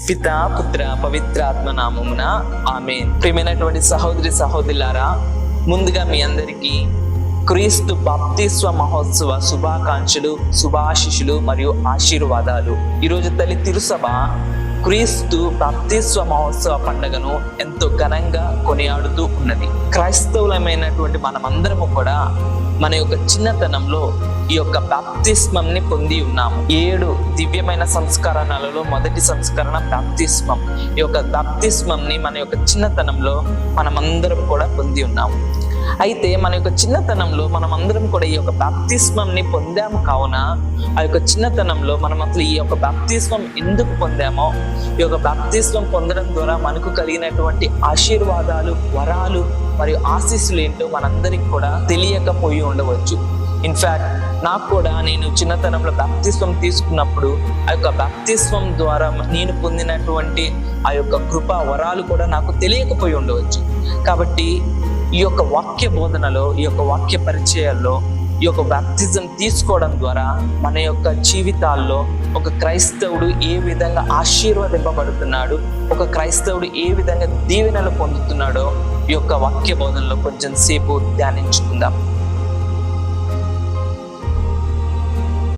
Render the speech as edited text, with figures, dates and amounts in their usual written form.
పిత పుత్ర పవిత్రాత్మ నామమున ఆమేన్. ప్రియమైనటువంటి సహోదరి సహోదరులారా, ముందుగా మీ అందరికీ క్రీస్తు బాప్తిస్వ మహోత్సవ శుభాకాంక్షలు, శుభాశిషులు మరియు ఆశీర్వాదాలు. ఈరోజు తల్లి తిరుసభ క్రీస్తు బాప్తిస్వ మహోత్సవ పండుగను ఎంతో ఘనంగా కొనియాడుతూ ఉన్నది. క్రైస్తవులమైనటువంటి మనమందరము కూడా మన యొక్క చిన్నతనంలో ఈ యొక్క బాప్తిస్మంని పొంది ఉన్నాము. 7 దివ్యమైన సంస్కరణలలో మొదటి సంస్కరణ బాప్తిస్మం. ఈ యొక్క బాప్తిస్మంని మన యొక్క చిన్నతనంలో మనమందరం కూడా పొంది ఉన్నాము. అయితే మన యొక్క చిన్నతనంలో మనమందరం కూడా ఈ యొక్క బాప్తిస్మంని పొందాము. కావున ఆ యొక్క చిన్నతనంలో మనం అసలు ఈ యొక్క బాప్తిస్మం ఎందుకు పొందామో, ఈ యొక్క బాప్తిస్మం పొందడం ద్వారా మనకు కలిగినటువంటి ఆశీర్వాదాలు, వరాలు మరియు ఆశీస్సులు ఏంటో మనందరికి కూడా తెలియకపోయి ఉండవచ్చు. ఇన్ఫ్యాక్ట్ నాకు కూడా, నేను చిన్నతనంలో బాప్తిస్మం తీసుకున్నప్పుడు ఆ యొక్క బాప్తిస్మం ద్వారా నేను పొందినటువంటి ఆ యొక్క కృప, వరాలు కూడా నాకు తెలియకపోయి ఉండవచ్చు. కాబట్టి ఈ యొక్క వాక్య బోధనలో, ఈ యొక్క వాక్య పరిచయాల్లో ఈ యొక్క బాప్తిజం తీసుకోవడం ద్వారా మన యొక్క జీవితాల్లో ఒక క్రైస్తవుడు ఏ విధంగా ఆశీర్వదింపబడుతున్నాడు, ఒక క్రైస్తవుడు ఏ విధంగా దీవెనలు పొందుతున్నాడో ఈ యొక్క వాక్య బోధనలో కొంచెం సేపు ధ్యానించుకుందాం.